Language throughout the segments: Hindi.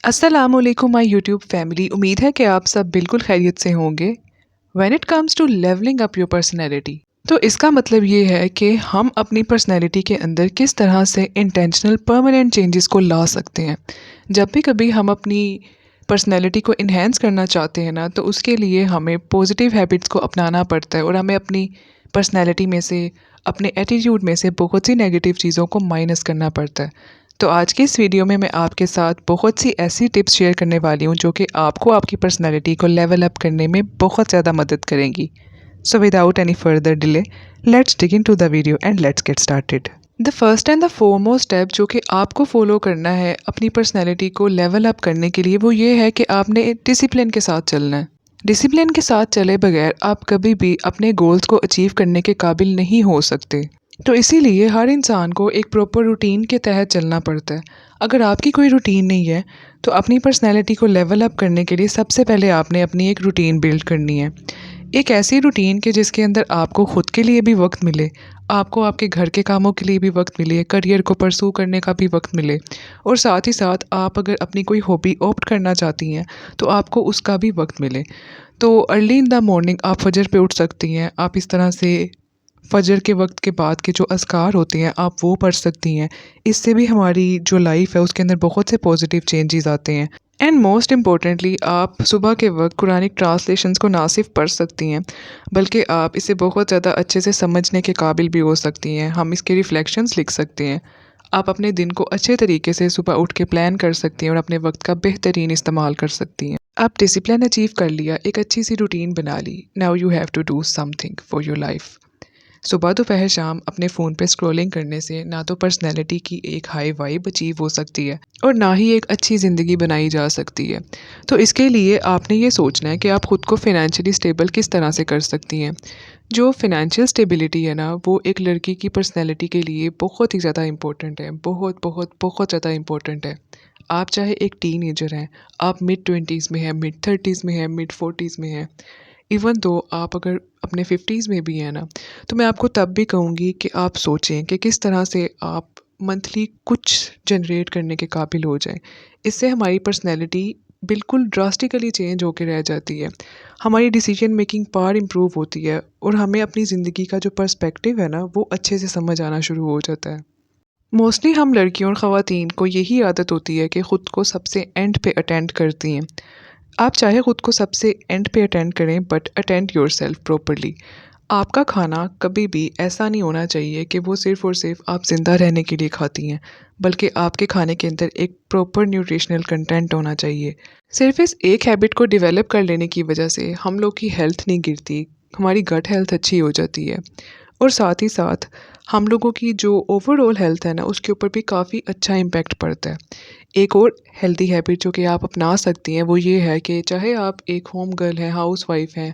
अस्सलामुअलैकुम माय यूट्यूब फैमिली। उम्मीद है कि आप सब बिल्कुल खैरियत से होंगे। When it comes to levelling up your personality, तो इसका मतलब ये है कि हम अपनी पर्सनैलिटी के अंदर किस तरह से इंटेंशनल परमानेंट चेंजेस को ला सकते हैं। जब भी कभी हम अपनी पर्सनैलिटी को इन्हेंस करना चाहते हैं ना, तो उसके लिए हमें पॉजिटिव हैबिट्स को अपनाना पड़ता है और हमें अपनी पर्सनैलिटी में से, अपने एटीट्यूड में से बहुत सी नेगेटिव चीज़ों को माइनस करना पड़ता है। तो आज की इस वीडियो में मैं आपके साथ बहुत सी ऐसी टिप्स शेयर करने वाली हूँ जो कि आपको आपकी पर्सनैलिटी को लेवल अप करने में बहुत ज़्यादा मदद करेंगी। So without any further delay, let's dig into the video and let's get started. The first and the foremost step जो कि आपको फॉलो करना है अपनी पर्सनैलिटी को लेवल अप करने के लिए, वो ये है कि आपने डिसिप्लिन के साथ चलना है। डिसिप्लिन के साथ चले बगैर आप कभी भी अपने गोल्स को अचीव करने के काबिल नहीं हो सकते। तो इसीलिए हर इंसान को एक प्रॉपर रूटीन के तहत चलना पड़ता है। अगर आपकी कोई रूटीन नहीं है, तो अपनी पर्सनैलिटी को लेवल अप करने के लिए सबसे पहले आपने अपनी एक रूटीन बिल्ड करनी है। एक ऐसी रूटीन के जिसके अंदर आपको खुद के लिए भी वक्त मिले, आपको आपके घर के कामों के लिए भी वक्त मिले, करियर को परसू करने का भी वक्त मिले, और साथ ही साथ आप अगर अपनी कोई हॉबी ऑप्ट करना चाहती हैं तो आपको उसका भी वक्त मिले। तो अर्ली इन द मॉर्निंग आप फजर पे उठ सकती हैं। आप इस तरह से फजर के वक्त के बाद के जो अज़कार होते हैं आप वो पढ़ सकती हैं। इससे भी हमारी जो लाइफ है उसके अंदर बहुत से पॉजिटिव चेंजेस आते हैं। एंड मोस्ट इम्पॉर्टेंटली, आप सुबह के वक्त कुरानिक ट्रांसलेशंस को ना सिर्फ पढ़ सकती हैं, बल्कि आप इसे बहुत ज़्यादा अच्छे से समझने के काबिल भी हो सकती हैं। हम इसके रिफ्लेक्शंस लिख सकते हैं। आप अपने दिन को अच्छे तरीके से सुबह उठ के प्लान कर सकती हैं और अपने वक्त का बेहतरीन इस्तेमाल कर सकती हैं। आप डिसिप्लिन अचीव कर लिया, एक अच्छी सी रूटीन बना ली। Now you have to do something for your life. सुबह दोपहर शाम अपने फ़ोन पे स्क्रॉलिंग करने से ना तो पर्सनैलिटी की एक हाई वाइब अचीव हो सकती है और ना ही एक अच्छी ज़िंदगी बनाई जा सकती है। तो इसके लिए आपने ये सोचना है कि आप ख़ुद को फ़िनेंशियली स्टेबल किस तरह से कर सकती हैं। जो फ़िनेंशियल स्टेबिलिटी है ना, वो एक लड़की की पर्सनैलिटी के लिए बहुत ही ज़्यादा इम्पोर्टेंट है। बहुत बहुत बहुत ज़्यादा इम्पोर्टेंट है। आप चाहे एक टीनेजर हैं, आप मिड 20s में हैं, मिड 30s में हैं, मिड 40s में हैं, इवन दो आप अगर अपने 50s में भी हैं ना, तो मैं आपको तब भी कहूँगी कि आप सोचें कि किस तरह से आप मंथली कुछ जनरेट करने के काबिल हो जाएं। इससे हमारी पर्सनैलिटी बिल्कुल ड्रास्टिकली चेंज होकर रह जाती है। हमारी डिसीजन मेकिंग पावर इम्प्रूव होती है और हमें अपनी ज़िंदगी का जो पर्सपेक्टिव है ना, वो अच्छे से समझ आना शुरू हो जाता है। मोस्टली हम लड़कियों और ख़वातीन को यही आदत होती है कि ख़ुद को सबसे एंड पे अटेंड करती हैं। आप चाहे ख़ुद को सबसे एंड पे अटेंड करें, बट अटेंड योरसेल्फ प्रॉपरली। आपका खाना कभी भी ऐसा नहीं होना चाहिए कि वो सिर्फ़ और सिर्फ आप ज़िंदा रहने के लिए खाती हैं, बल्कि आपके खाने के अंदर एक प्रॉपर न्यूट्रिशनल कंटेंट होना चाहिए। सिर्फ इस एक हैबिट को डेवलप कर लेने की वजह से हम लोग की हेल्थ नहीं गिरती, हमारी गट हेल्थ अच्छी हो जाती है, और साथ ही साथ हम लोगों की जो ओवरऑल हेल्थ है ना, उसके ऊपर भी काफ़ी अच्छा इम्पैक्ट पड़ता है। एक और हेल्दी हैबिट जो कि आप अपना सकती हैं, वो ये है कि चाहे आप एक होम गर्ल हैं, हाउसवाइफ हैं,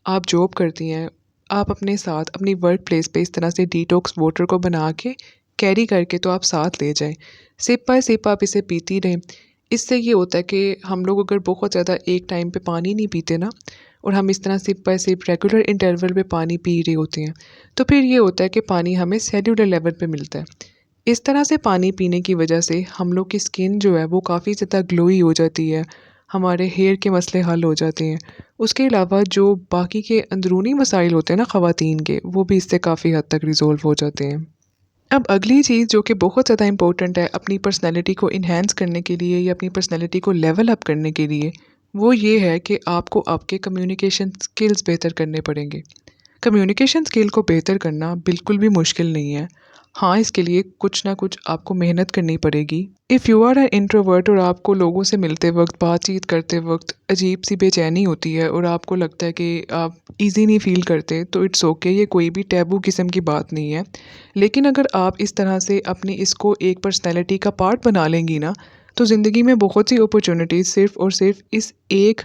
आप जॉब करती हैं, आप अपने साथ अपनी वर्क प्लेस पे इस तरह से डिटॉक्स वाटर को बना के कैरी करके तो आप साथ ले जाएं। सिप बाय सिप आप इसे पीती रहें। इससे ये होता है कि हम लोग अगर बहुत ज़्यादा एक टाइम पे पानी नहीं पीते ना, और हम इस तरह sip by sip regular interval पे पानी पी रहे होते हैं, तो फिर ये होता है कि पानी हमें सेल्युलर लेवल पे मिलता है। इस तरह से पानी पीने की वजह से हम लोग की स्किन जो है वो काफ़ी ज़्यादा ग्लोई हो जाती है, हमारे हेयर के मसले हल हो जाते हैं। उसके अलावा जो बाकी के अंदरूनी मसाइल होते हैं ना ख़वातीन के, वो भी इससे काफ़ी हद तक रिज़ॉल्व हो जाते हैं। अब अगली चीज़ जो कि बहुत ज़्यादा इम्पोर्टेंट है अपनी पर्सनैलिटी को इन्हेंस करने के लिए या अपनी पर्सनैलिटी को लेवल अप करने के लिए, वो ये है कि आपको आपके कम्युनिकेशन स्किल्स बेहतर करने पड़ेंगे। कम्युनिकेशन स्किल को बेहतर करना बिल्कुल भी मुश्किल नहीं है। हाँ, इसके लिए कुछ ना कुछ आपको मेहनत करनी पड़ेगी। If you are an introvert और आपको लोगों से मिलते वक्त, बातचीत करते वक्त अजीब सी बेचैनी होती है और आपको लगता है कि आप इजी नहीं फील करते, तो इट्स ओके, ये कोई भी टैबू किस्म की बात नहीं है। लेकिन अगर आप इस तरह से अपनी इसको एक पर्सनैलिटी का पार्ट बना लेंगी ना, तो ज़िंदगी में बहुत सी अपॉर्चुनिटीज़ सिर्फ़ और सिर्फ इस एक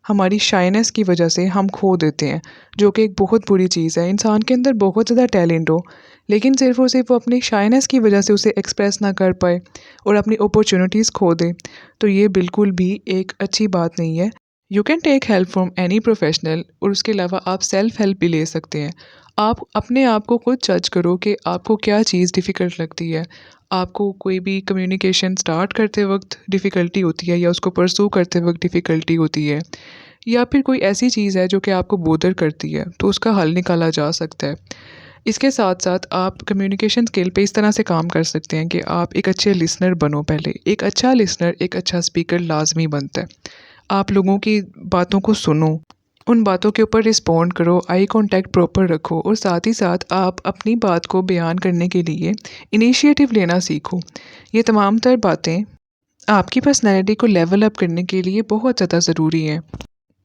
हमारी शाइनेस की वजह से हम खो देते हैं, जो कि एक बहुत बुरी चीज़ है। इंसान के अंदर बहुत ज़्यादा टैलेंट हो, लेकिन सिर्फ़ और सिर्फ वो अपनी शाइनेस की वजह से उसे एक्सप्रेस ना कर पाए और अपनी अपॉर्चुनिटीज़ खो दे, तो ये बिल्कुल भी एक अच्छी बात नहीं है। You can take help from any professional, और उसके अलावा आप सेल्फ हेल्प भी ले सकते हैं। आप अपने आप को खुद जज करो कि आपको क्या चीज़ डिफ़िकल्ट लगती है। आपको कोई भी कम्युनिकेशन स्टार्ट करते वक्त डिफ़िकल्टी होती है या उसको परस्यू करते वक्त डिफ़िकल्टी होती है, या फिर कोई ऐसी चीज़ है जो कि आपको बोदर करती है, तो उसका हल निकाला जा सकता है। इसके साथ-साथ आप कम्युनिकेशन स्किल पे इस तरह से काम कर सकते हैं कि आप एक अच्छे लिसनर बनो पहले। एक अच्छा लिसनर, एक अच्छा स्पीकर लाज़मी बनता है। आप लोगों की बातों को सुनो, उन बातों के ऊपर रिस्पॉन्ड करो, आई कॉन्टैक्ट प्रॉपर रखो और साथ ही साथ आप अपनी बात को बयान करने के लिए इनिशिएटिव लेना सीखो। ये तमाम तर बातें आपकी पर्सनैलिटी को लेवल अप करने के लिए बहुत ज़्यादा ज़रूरी हैं।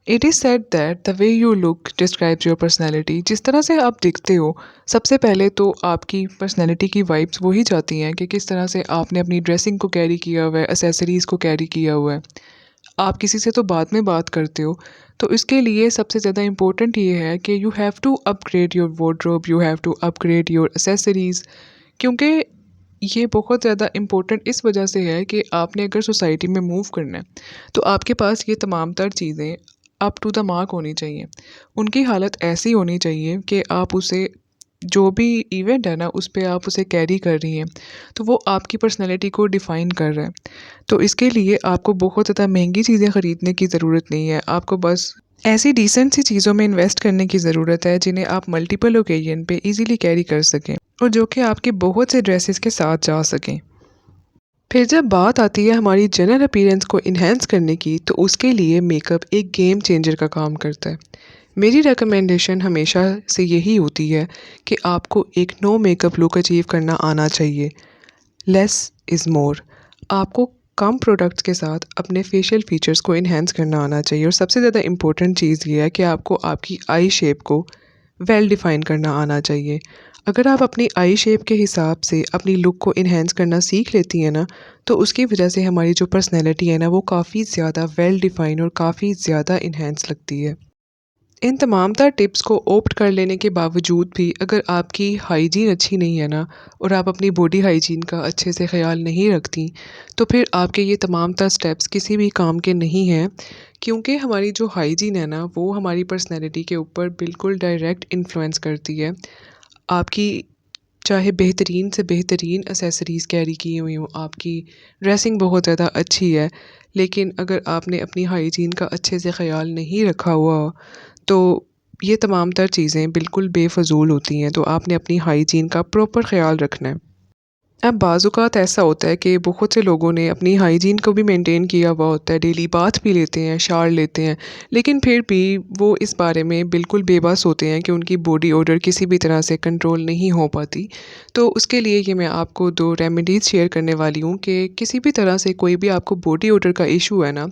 It is said that the way you look describes your personality. जिस तरह से आप दिखते हो, सबसे पहले तो आपकी पर्सनैलिटी की वाइब्स वही जाती हैं कि किस तरह से आपने अपनी ड्रेसिंग को कैरी किया हुआ है, एसेसरीज़ को कैरी किया हुआ है। आप किसी से तो बाद में बात करते हो, तो इसके लिए सबसे ज़्यादा इम्पोर्टेंट ये है कि you have to upgrade your wardrobe, you have to upgrade your accessories. क्योंकि ये बहुत ज़्यादा इम्पोर्टेंट इस वजह से है कि आपने अगर सोसाइटी में मूव करना है, तो आपके पास ये तमाम तर चीज़ें अप टू द मार्क होनी चाहिए। उनकी हालत ऐसी होनी चाहिए कि आप उसे, जो भी इवेंट है ना, उस पे आप उसे कैरी कर रही हैं, तो वो आपकी पर्सनैलिटी को डिफ़ाइन कर रहा है। तो इसके लिए आपको बहुत ज़्यादा महंगी चीज़ें ख़रीदने की ज़रूरत नहीं है। आपको बस ऐसी डिसेंट सी चीज़ों में इन्वेस्ट करने की ज़रूरत है जिन्हें आप मल्टीपल ओकेजन पे इजीली कैरी कर सकें और जो कि आपके बहुत से ड्रेसेस के साथ जा सकें। फिर जब बात आती है हमारी जनरल अपीयरेंस को इन्हेंस करने की, तो उसके लिए मेकअप एक गेम चेंजर का काम करता है। मेरी रिकमेंडेशन हमेशा से यही होती है कि आपको एक नो मेकअप लुक अचीव करना आना चाहिए। Less is more. आपको कम प्रोडक्ट्स के साथ अपने फेशियल फीचर्स को इन्हेंस करना आना चाहिए और सबसे ज़्यादा इम्पोर्टेंट चीज़ ये है कि आपको आपकी आई शेप को वेल डिफ़ाइन करना आना चाहिए। अगर आप अपनी आई शेप के हिसाब से अपनी लुक को इन्हेंस करना सीख लेती हैं ना, तो उसकी वजह से हमारी जो पर्सनैलिटी है ना, वो काफ़ी ज़्यादा वेल डिफ़ाइन और काफ़ी ज़्यादा इन्हेंस लगती है। इन तमाम तर टिप्स को ऑप्ट कर लेने के बावजूद भी अगर आपकी हाइजीन अच्छी नहीं है ना, और आप अपनी बॉडी हाइजीन का अच्छे से ख़्याल नहीं रखती, तो फिर आपके ये तमाम तर स्टेप्स किसी भी काम के नहीं हैं। क्योंकि हमारी जो हाइजीन है ना, वो हमारी पर्सनैलिटी के ऊपर बिल्कुल डायरेक्ट इन्फ्लुएंस करती है। आपकी चाहे बेहतरीन से बेहतरीन एक्सेसरीज़ कैरी की हुई हों, आपकी ड्रेसिंग बहुत ज़्यादा अच्छी है, लेकिन अगर आपने अपनी हाइजीन का अच्छे से ख़्याल नहीं रखा हुआ, तो ये तमाम तर चीज़ें बिल्कुल बेफजूल होती हैं। तो आपने अपनी हाइजीन का प्रॉपर ख़्याल रखना है। अब बाज़-औक़ात ऐसा होता है कि बहुत से लोगों ने अपनी हाइजीन को भी मेंटेन किया हुआ होता है, डेली बाथ भी लेते हैं, शावर लेते हैं, लेकिन फिर भी वो इस बारे में बिल्कुल बेबस होते हैं कि उनकी बॉडी ओडर किसी भी तरह से कंट्रोल नहीं हो पाती। तो उसके लिए ये मैं आपको 2 रेमेडीज़ शेयर करने वाली हूँ कि किसी भी तरह से कोई भी आपको बॉडी ओडर का इश्यू है ना,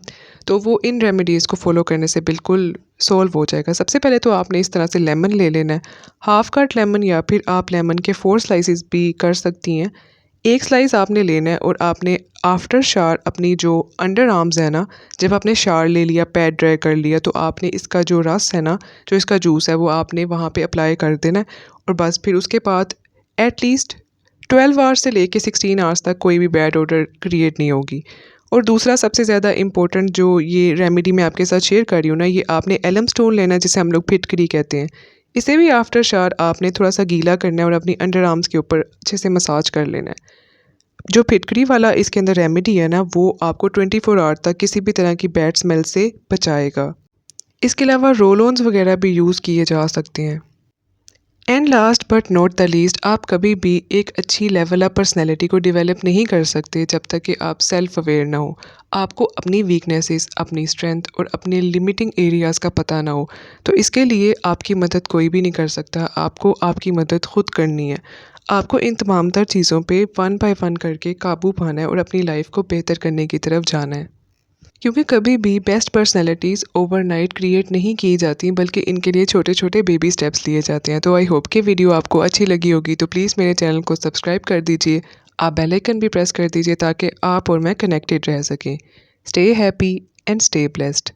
तो वो इन रेमेडीज़ को फ़ॉलो करने से बिल्कुल सॉल्व हो जाएगा। सबसे पहले तो आपने इस तरह से लेमन ले लेना है, हाफ़ कट लेमन, या फिर आप लेमन के 4 स्लाइसेस भी कर सकती हैं। एक स्लाइस आपने लेना है और आपने आफ्टर शावर अपनी जो अंडर आर्म्स है ना, जब आपने शावर ले लिया, पैड ड्राई कर लिया, तो आपने इसका जो रस है ना, जो इसका जूस है, वो आपने वहाँ पे अप्लाई कर देना है। और बस फिर उसके बाद एटलीस्ट 12 आवर्स से लेके 16 आवर्स तक कोई भी बैड ओडर क्रिएट नहीं होगी। और दूसरा सबसे ज़्यादा इंपॉर्टेंट जो ये रेमेडी मैं आपके साथ शेयर कर रही हूँ ना, ये आपने एलम स्टोन लेना है, जिसे हम लोग फिटकरी कहते हैं। इसे भी आफ्टर शावर आपने थोड़ा सा गीला करना है और अपनी अंडर आर्म्स के ऊपर अच्छे से मसाज कर लेना है। जो फिटकरी वाला इसके अंदर रेमेडी है ना, वो आपको 24 आवर तक किसी भी तरह की बैड स्मेल से बचाएगा। इसके अलावा रोल ऑन्स वगैरह भी यूज़ किए जा सकते हैं। And last but not the least, आप कभी भी एक अच्छी लेवल अप पर्सनैलिटी को डेवलप नहीं कर सकते जब तक कि आप सेल्फ अवेयर ना हो। आपको अपनी वीकनेसेस, अपनी स्ट्रेंथ और अपने लिमिटिंग एरियाज़ का पता ना हो। तो इसके लिए आपकी मदद कोई भी नहीं कर सकता, आपको आपकी मदद खुद करनी है। आपको इन तमाम तर चीज़ों पे वन बाय वन करके काबू पाना है और अपनी लाइफ को बेहतर करने की तरफ जाना है। क्योंकि कभी भी बेस्ट पर्सनैलिटीज़ ओवरनाइट क्रिएट नहीं की जाती, बल्कि इनके लिए छोटे छोटे बेबी स्टेप्स लिए जाते हैं। तो आई होप कि वीडियो आपको अच्छी लगी होगी, तो प्लीज़ मेरे चैनल को सब्सक्राइब कर दीजिए। आप बेल आइकन भी प्रेस कर दीजिए ताकि आप और मैं कनेक्टेड रह सकें। Stay happy and stay blessed.